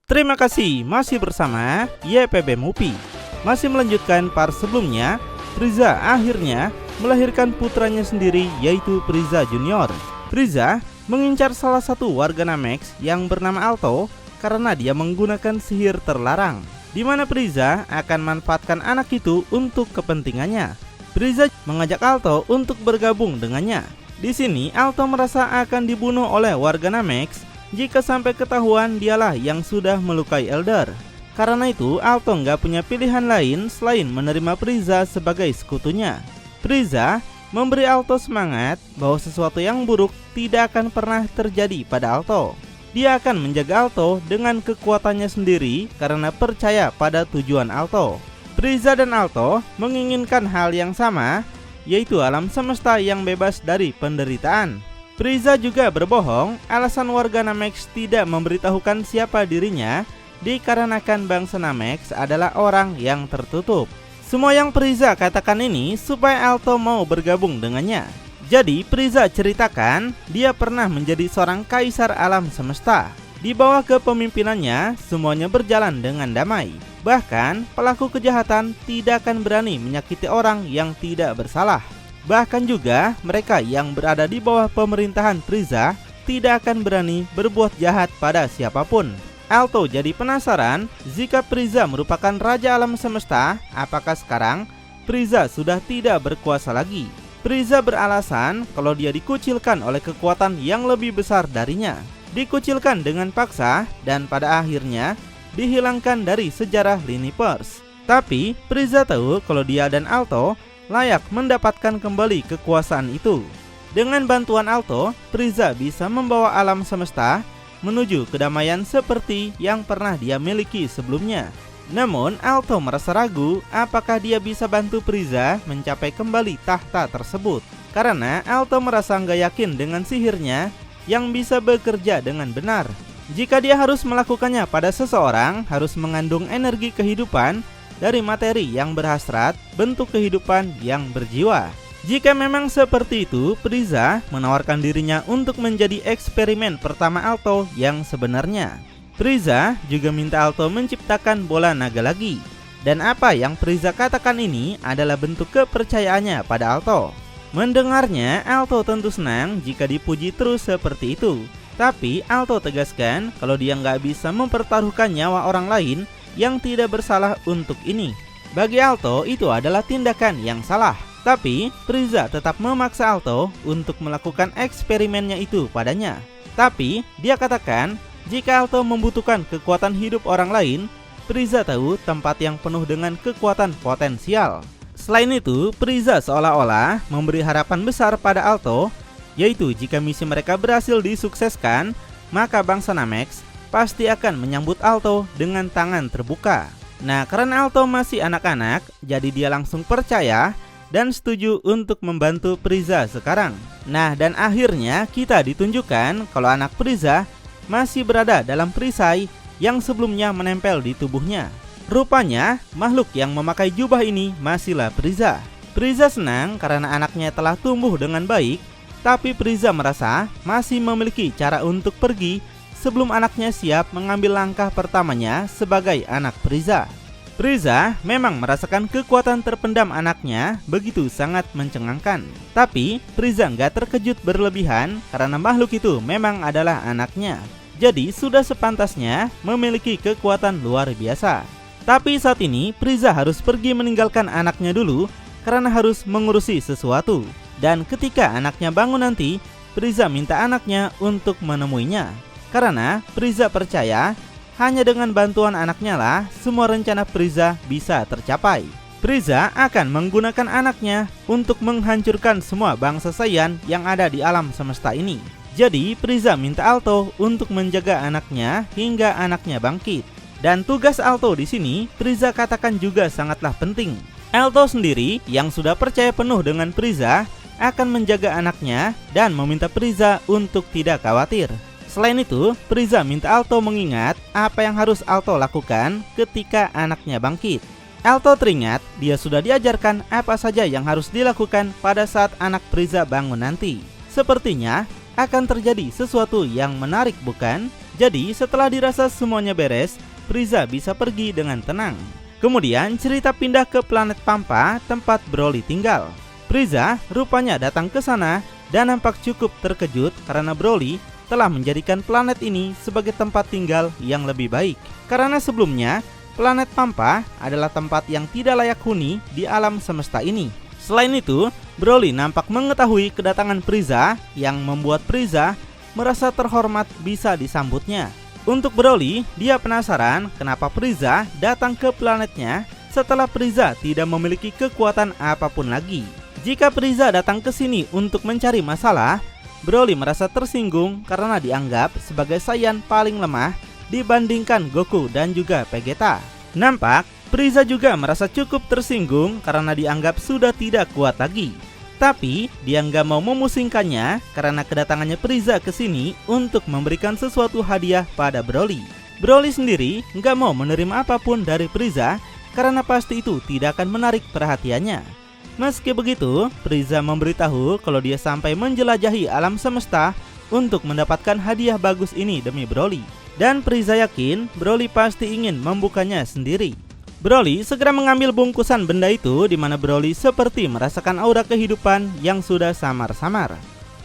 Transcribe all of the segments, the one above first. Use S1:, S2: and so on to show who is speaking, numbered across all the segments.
S1: Terima kasih masih bersama YPB Movie. Masih melanjutkan part sebelumnya, Frieza akhirnya melahirkan putranya sendiri yaitu Frieza Junior. Frieza mengincar salah satu warga Namex yang bernama Alto karena dia menggunakan sihir terlarang, di mana Frieza akan manfaatkan anak itu untuk kepentingannya. Frieza mengajak Alto untuk bergabung dengannya. Di sini Alto merasa akan dibunuh oleh warga Namex jika sampai ketahuan dialah yang sudah melukai Elder. Karena itu Alto nggak punya pilihan lain selain menerima Frieza sebagai sekutunya. Frieza memberi Alto semangat bahwa sesuatu yang buruk tidak akan pernah terjadi pada Alto. Dia akan menjaga Alto dengan kekuatannya sendiri karena percaya pada tujuan Alto. Frieza dan Alto menginginkan hal yang sama, yaitu alam semesta yang bebas dari penderitaan. Frieza juga berbohong, alasan warga Namex tidak memberitahukan siapa dirinya dikarenakan bangsa Namex adalah orang yang tertutup. Semua yang Frieza katakan ini supaya Alto mau bergabung dengannya. Jadi Frieza ceritakan dia pernah menjadi seorang kaisar alam semesta. Di bawah kepemimpinannya semuanya berjalan dengan damai. Bahkan pelaku kejahatan tidak akan berani menyakiti orang yang tidak bersalah. Bahkan juga mereka yang berada di bawah pemerintahan Frieza tidak akan berani berbuat jahat pada siapapun. Alto jadi penasaran, jika Frieza merupakan raja alam semesta, apakah sekarang Frieza sudah tidak berkuasa lagi? Frieza beralasan kalau dia dikucilkan oleh kekuatan yang lebih besar darinya. Dikucilkan dengan paksa dan pada akhirnya dihilangkan dari sejarah Liniverse. Tapi Frieza tahu kalau dia dan Alto layak mendapatkan kembali kekuasaan itu. Dengan bantuan Alto, Frieza bisa membawa alam semesta menuju kedamaian seperti yang pernah dia miliki sebelumnya. Namun Alto merasa ragu apakah dia bisa bantu Frieza mencapai kembali tahta tersebut, karena Alto merasa nggak yakin dengan sihirnya yang bisa bekerja dengan benar. Jika dia harus melakukannya pada seseorang, harus mengandung energi kehidupan dari materi yang berhasrat, bentuk kehidupan yang berjiwa. Jika memang seperti itu, Frieza menawarkan dirinya untuk menjadi eksperimen pertama Alto yang sebenarnya. Frieza juga minta Alto menciptakan bola naga lagi. Dan apa yang Frieza katakan ini adalah bentuk kepercayaannya pada Alto. Mendengarnya, Alto tentu senang jika dipuji terus seperti itu. Tapi Alto tegaskan kalau dia nggak bisa mempertaruhkan nyawa orang lain yang tidak bersalah untuk ini. Bagi Alto itu adalah tindakan yang salah. Tapi Frieza tetap memaksa Alto untuk melakukan eksperimennya itu padanya. Tapi dia katakan jika Alto membutuhkan kekuatan hidup orang lain, Frieza tahu tempat yang penuh dengan kekuatan potensial. Selain itu, Frieza seolah-olah memberi harapan besar pada Alto, yaitu jika misi mereka berhasil disukseskan, maka bangsa Namex pasti akan menyambut Alto dengan tangan terbuka. Nah, karena Alto masih anak-anak, jadi dia langsung percaya dan setuju untuk membantu Frieza sekarang. Nah, dan akhirnya kita ditunjukkan kalau anak Frieza masih berada dalam perisai yang sebelumnya menempel di tubuhnya. Rupanya, makhluk yang memakai jubah ini masihlah Frieza. Frieza senang karena anaknya telah tumbuh dengan baik, tapi Frieza merasa masih memiliki cara untuk pergi sebelum anaknya siap mengambil langkah pertamanya sebagai anak Frieza. Frieza memang merasakan kekuatan terpendam anaknya begitu sangat mencengangkan. Tapi Frieza nggak terkejut berlebihan karena makhluk itu memang adalah anaknya. Jadi sudah sepantasnya memiliki kekuatan luar biasa. Tapi saat ini Frieza harus pergi meninggalkan anaknya dulu karena harus mengurusi sesuatu. Dan ketika anaknya bangun nanti, Frieza minta anaknya untuk menemuinya. Karena Frieza percaya hanya dengan bantuan anaknya lah semua rencana Frieza bisa tercapai. Frieza akan menggunakan anaknya untuk menghancurkan semua bangsa Saiyan yang ada di alam semesta ini. Jadi Frieza minta Alto untuk menjaga anaknya hingga anaknya bangkit. Dan tugas Alto di sini Frieza katakan juga sangatlah penting. Alto sendiri yang sudah percaya penuh dengan Frieza akan menjaga anaknya dan meminta Frieza untuk tidak khawatir. Selain itu, Frieza minta Alto mengingat apa yang harus Alto lakukan ketika anaknya bangkit. Alto teringat dia sudah diajarkan apa saja yang harus dilakukan pada saat anak Frieza bangun nanti. Sepertinya akan terjadi sesuatu yang menarik, bukan? Jadi setelah dirasa semuanya beres, Frieza bisa pergi dengan tenang. Kemudian cerita pindah ke planet Pampa tempat Broly tinggal. Frieza rupanya datang ke sana dan nampak cukup terkejut karena Broly telah menjadikan planet ini sebagai tempat tinggal yang lebih baik. Karena sebelumnya planet Pampa adalah tempat yang tidak layak huni di alam semesta ini. Selain itu, Broly nampak mengetahui kedatangan Frieza yang membuat Frieza merasa terhormat bisa disambutnya. Untuk Broly, dia penasaran kenapa Frieza datang ke planetnya setelah Frieza tidak memiliki kekuatan apapun lagi. Jika Frieza datang ke sini untuk mencari masalah, Broly merasa tersinggung karena dianggap sebagai Saiyan paling lemah dibandingkan Goku dan juga Vegeta. Nampak Frieza juga merasa cukup tersinggung karena dianggap sudah tidak kuat lagi. Tapi dia nggak mau memusingkannya karena kedatangannya Frieza ke sini untuk memberikan sesuatu hadiah pada Broly. Broly sendiri nggak mau menerima apapun dari Frieza karena pasti itu tidak akan menarik perhatiannya. Meski begitu, Frieza memberitahu kalau dia sampai menjelajahi alam semesta untuk mendapatkan hadiah bagus ini demi Broly. Dan Frieza yakin Broly pasti ingin membukanya sendiri. Broly segera mengambil bungkusan benda itu di mana Broly seperti merasakan aura kehidupan yang sudah samar-samar.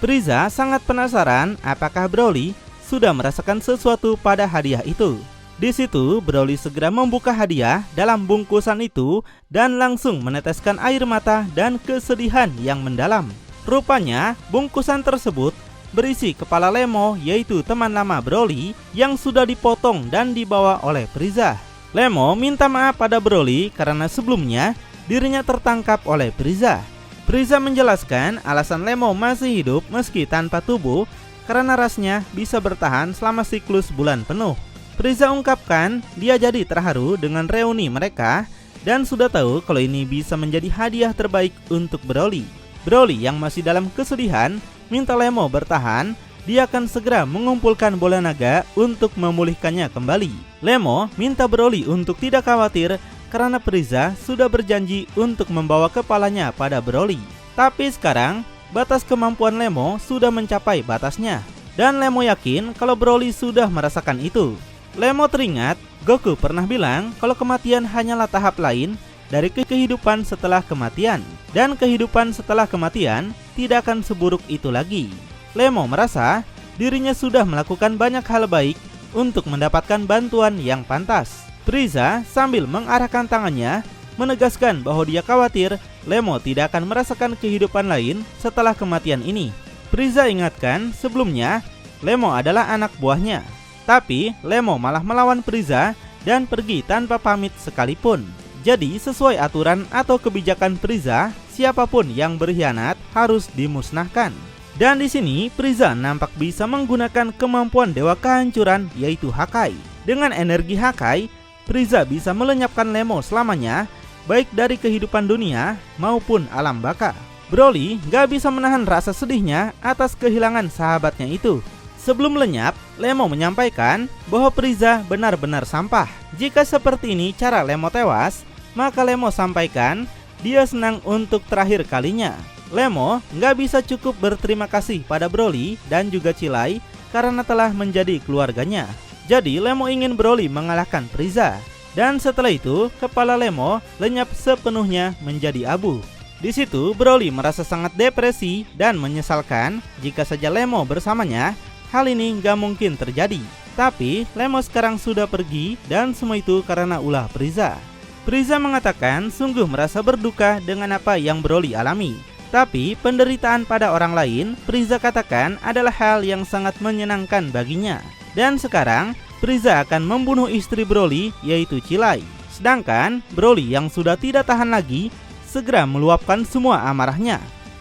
S1: Frieza sangat penasaran apakah Broly sudah merasakan sesuatu pada hadiah itu. Di situ Broly segera membuka hadiah dalam bungkusan itu dan langsung meneteskan air mata dan kesedihan yang mendalam. Rupanya bungkusan tersebut berisi kepala Lemo, yaitu teman lama Broly yang sudah dipotong dan dibawa oleh Frieza. Lemo minta maaf pada Broly karena sebelumnya dirinya tertangkap oleh Frieza. Frieza menjelaskan alasan Lemo masih hidup meski tanpa tubuh karena rasnya bisa bertahan selama siklus bulan penuh. Frieza ungkapkan dia jadi terharu dengan reuni mereka dan sudah tahu kalau ini bisa menjadi hadiah terbaik untuk Broly. Broly yang masih dalam kesedihan minta Lemo bertahan. Dia akan segera mengumpulkan bola naga untuk memulihkannya kembali. Lemo minta Broly untuk tidak khawatir karena Frieza sudah berjanji untuk membawa kepalanya pada Broly. Tapi sekarang batas kemampuan Lemo sudah mencapai batasnya dan Lemo yakin kalau Broly sudah merasakan itu. Lemo teringat Goku pernah bilang kalau kematian hanyalah tahap lain dari kehidupan setelah kematian, dan kehidupan setelah kematian tidak akan seburuk itu lagi. Lemo merasa dirinya sudah melakukan banyak hal baik untuk mendapatkan bantuan yang pantas. Frieza sambil mengarahkan tangannya menegaskan bahwa dia khawatir Lemo tidak akan merasakan kehidupan lain setelah kematian ini. Frieza ingatkan sebelumnya Lemo adalah anak buahnya, tapi Lemo malah melawan Frieza dan pergi tanpa pamit sekalipun. Jadi sesuai aturan atau kebijakan Frieza, siapapun yang berkhianat harus dimusnahkan. Dan di sini Frieza nampak bisa menggunakan kemampuan dewa kehancuran, yaitu Hakai. Dengan energi Hakai, Frieza bisa melenyapkan Lemo selamanya, baik dari kehidupan dunia maupun alam baka. Broly gak bisa menahan rasa sedihnya atas kehilangan sahabatnya itu. Sebelum lenyap, Lemo menyampaikan bahwa Frieza benar-benar sampah. Jika seperti ini cara Lemo tewas, maka Lemo sampaikan dia senang untuk terakhir kalinya. Lemo nggak bisa cukup berterima kasih pada Broly dan juga Cilai karena telah menjadi keluarganya. Jadi Lemo ingin Broly mengalahkan Frieza. Dan setelah itu, kepala Lemo lenyap sepenuhnya menjadi abu. Di situ Broly merasa sangat depresi dan menyesalkan jika saja Lemo bersamanya, hal ini nggak mungkin terjadi. Tapi Lemo sekarang sudah pergi dan semua itu karena ulah Frieza. Frieza mengatakan sungguh merasa berduka dengan apa yang Broly alami. Tapi penderitaan pada orang lain, Frieza katakan adalah hal yang sangat menyenangkan baginya. Dan sekarang, Frieza akan membunuh istri Broly, yaitu Cilai. Sedangkan Broly yang sudah tidak tahan lagi, segera meluapkan semua amarahnya.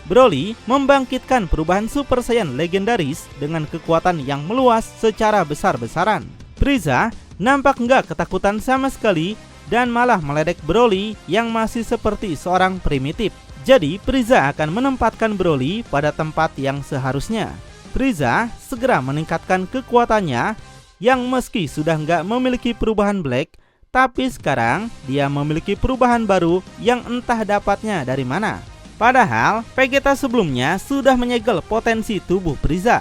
S1: Broly membangkitkan perubahan Super Saiyan legendaris dengan kekuatan yang meluas secara besar-besaran. Frieza nampak nggak ketakutan sama sekali dan malah meledek Broly yang masih seperti seorang primitif. Jadi Frieza akan menempatkan Broly pada tempat yang seharusnya. Frieza segera meningkatkan kekuatannya yang meski sudah nggak memiliki perubahan Black, tapi sekarang dia memiliki perubahan baru yang entah dapatnya dari mana. Padahal Vegeta sebelumnya sudah menyegel potensi tubuh Frieza.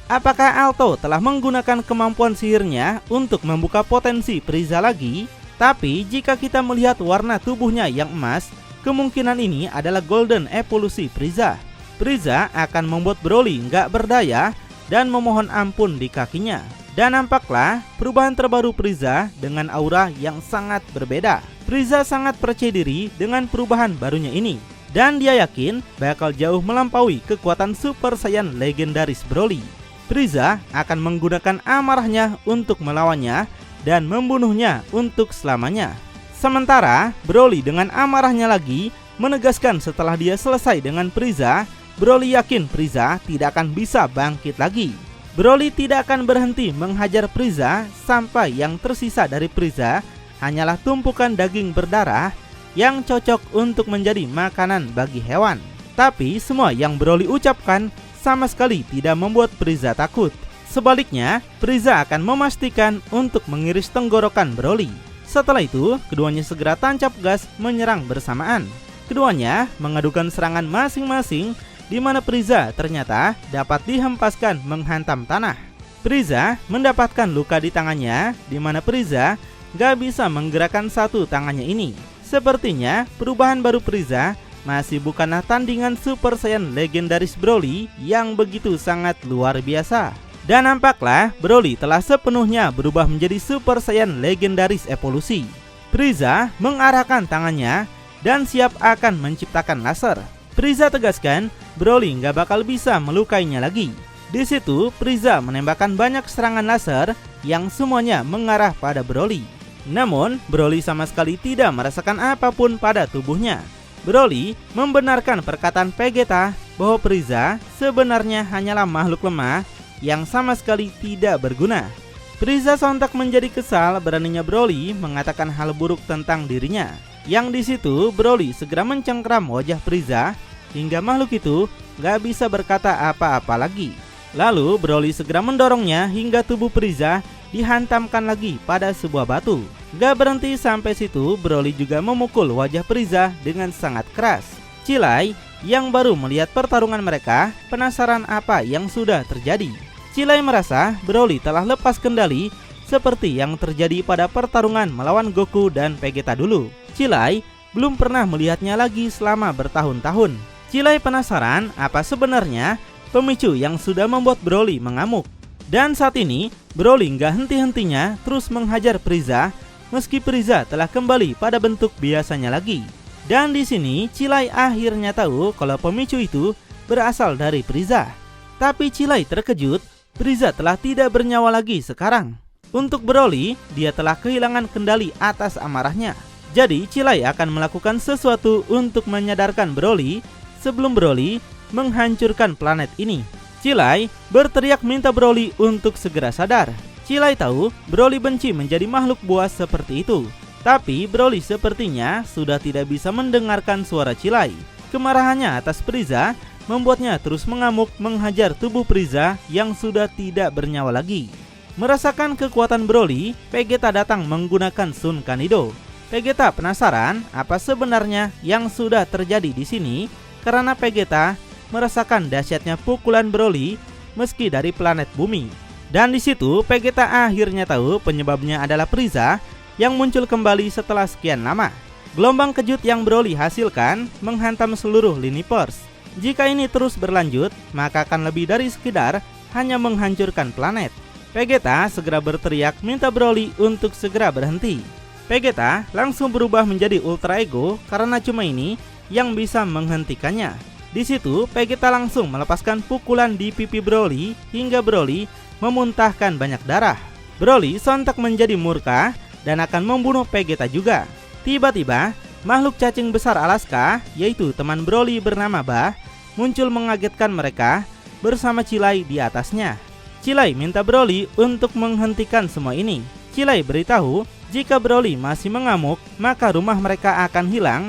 S1: Apakah Alto telah menggunakan kemampuan sihirnya untuk membuka potensi Frieza lagi? Tapi jika kita melihat warna tubuhnya yang emas, kemungkinan ini adalah golden evolusi Frieza. Frieza akan membuat Broly nggak berdaya dan memohon ampun di kakinya. Dan nampaklah perubahan terbaru Frieza dengan aura yang sangat berbeda. Frieza sangat percaya diri dengan perubahan barunya ini. Dan dia yakin bakal jauh melampaui kekuatan Super Saiyan legendaris Broly. Frieza akan menggunakan amarahnya untuk melawannya dan membunuhnya untuk selamanya. Sementara Broly dengan amarahnya lagi menegaskan setelah dia selesai dengan Frieza, Broly yakin Frieza tidak akan bisa bangkit lagi. Broly tidak akan berhenti menghajar Frieza sampai yang tersisa dari Frieza hanyalah tumpukan daging berdarah yang cocok untuk menjadi makanan bagi hewan. Tapi semua yang Broly ucapkan sama sekali tidak membuat Frieza takut. Sebaliknya, Frieza akan memastikan untuk mengiris tenggorokan Broly. Setelah itu, keduanya segera tancap gas menyerang bersamaan. Keduanya mengadukan serangan masing-masing, di mana Frieza ternyata dapat dihempaskan menghantam tanah. Frieza mendapatkan luka di tangannya, di mana Frieza gak bisa menggerakkan satu tangannya ini. Sepertinya perubahan baru Frieza masih bukanlah tandingan Super Saiyan legendaris Broly yang begitu sangat luar biasa. Dan nampaklah Broly telah sepenuhnya berubah menjadi Super Saiyan legendaris evolusi. Frieza mengarahkan tangannya dan siap akan menciptakan laser. Frieza tegaskan Broly nggak bakal bisa melukainya lagi. Di situ Frieza menembakkan banyak serangan laser yang semuanya mengarah pada Broly. Namun Broly sama sekali tidak merasakan apapun pada tubuhnya. Broly membenarkan perkataan Vegeta bahwa Frieza sebenarnya hanyalah makhluk lemah yang sama sekali tidak berguna. Frieza sontak menjadi kesal beraninya Broly mengatakan hal buruk tentang dirinya. Yang di situ Broly segera mencengkram wajah Frieza hingga makhluk itu gak bisa berkata apa-apa lagi. Lalu Broly segera mendorongnya hingga tubuh Frieza dihantamkan lagi pada sebuah batu. Gak berhenti sampai situ, Broly juga memukul wajah Frieza dengan sangat keras. Cilai yang baru melihat pertarungan mereka penasaran apa yang sudah terjadi. Cilai merasa Broly telah lepas kendali seperti yang terjadi pada pertarungan melawan Goku dan Vegeta dulu. Cilai belum pernah melihatnya lagi selama bertahun-tahun. Cilai penasaran apa sebenarnya pemicu yang sudah membuat Broly mengamuk. Dan saat ini Broly nggak henti-hentinya terus menghajar Frieza meski Frieza telah kembali pada bentuk biasanya lagi. Dan di sini Cilai akhirnya tahu kalau pemicu itu berasal dari Frieza. Tapi Cilai terkejut, Frieza telah tidak bernyawa lagi sekarang. Untuk Broly, dia telah kehilangan kendali atas amarahnya. Jadi Cilai akan melakukan sesuatu untuk menyadarkan Broly sebelum Broly menghancurkan planet ini. Cilai berteriak minta Broly untuk segera sadar. Cilai tahu Broly benci menjadi makhluk buas seperti itu. Tapi Broly sepertinya sudah tidak bisa mendengarkan suara Cilai. Kemarahannya atas Frieza membuatnya terus mengamuk menghajar tubuh Frieza yang sudah tidak bernyawa lagi. Merasakan kekuatan Broly, Vegeta datang menggunakan Sun Kanido. Vegeta penasaran apa sebenarnya yang sudah terjadi di sini karena Vegeta merasakan dahsyatnya pukulan Broly meski dari planet bumi. Dan di situ Vegeta akhirnya tahu penyebabnya adalah Frieza yang muncul kembali setelah sekian lama. Gelombang kejut yang Broly hasilkan menghantam seluruh lini Force. Jika ini terus berlanjut, maka akan lebih dari sekedar hanya menghancurkan planet. Vegeta segera berteriak minta Broly untuk segera berhenti. Vegeta langsung berubah menjadi Ultra Ego karena cuma ini yang bisa menghentikannya. Di situ Vegeta langsung melepaskan pukulan di pipi Broly hingga Broly memuntahkan banyak darah. Broly sontak menjadi murka dan akan membunuh Vegeta juga. Tiba-tiba makhluk cacing besar Alaska, yaitu teman Broly bernama Bah, muncul mengagetkan mereka bersama Cilai di atasnya. Cilai minta Broly untuk menghentikan semua ini. Cilai beritahu jika Broly masih mengamuk, maka rumah mereka akan hilang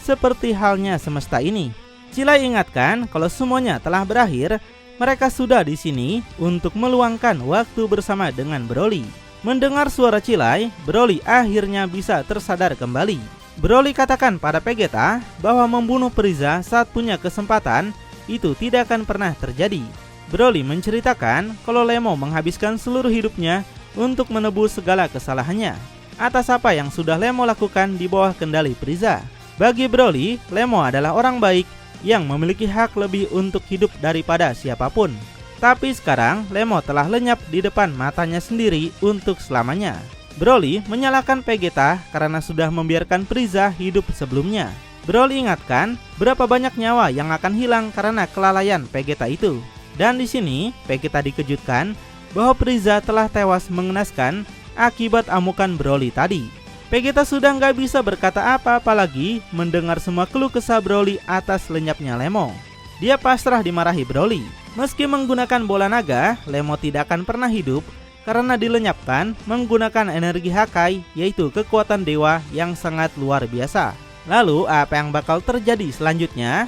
S1: seperti halnya semesta ini. Cilai ingatkan kalau semuanya telah berakhir, mereka sudah di sini untuk meluangkan waktu bersama dengan Broly. Mendengar suara Cilai, Broly akhirnya bisa tersadar kembali. Broly katakan pada Vegeta bahwa membunuh Frieza saat punya kesempatan itu tidak akan pernah terjadi. Broly menceritakan kalau Lemo menghabiskan seluruh hidupnya untuk menebus segala kesalahannya atas apa yang sudah Lemo lakukan di bawah kendali Frieza. Bagi Broly, Lemo adalah orang baik yang memiliki hak lebih untuk hidup daripada siapapun. Tapi sekarang Lemo telah lenyap di depan matanya sendiri untuk selamanya. Broly menyalahkan Vegeta karena sudah membiarkan Frieza hidup sebelumnya. Broly ingatkan berapa banyak nyawa yang akan hilang karena kelalaian Vegeta itu. Dan di sini Vegeta dikejutkan bahwa Frieza telah tewas mengenaskan akibat amukan Broly tadi. Vegeta sudah nggak bisa berkata apa-apa lagi mendengar semua keluh kesah Broly atas lenyapnya Lemo. Dia pasrah dimarahi Broly. Meski menggunakan bola naga, Lemo tidak akan pernah hidup karena dilenyapkan menggunakan energi Hakai, yaitu kekuatan dewa yang sangat luar biasa. Lalu apa yang bakal terjadi selanjutnya?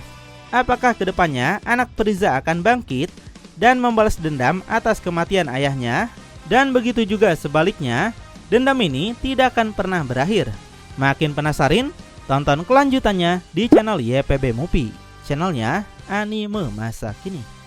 S1: Apakah kedepannya anak Frieza akan bangkit dan membalas dendam atas kematian ayahnya? Dan begitu juga sebaliknya, dendam ini tidak akan pernah berakhir. Makin penasaran? Tonton kelanjutannya di channel YPB Movie, channelnya anime masa kini.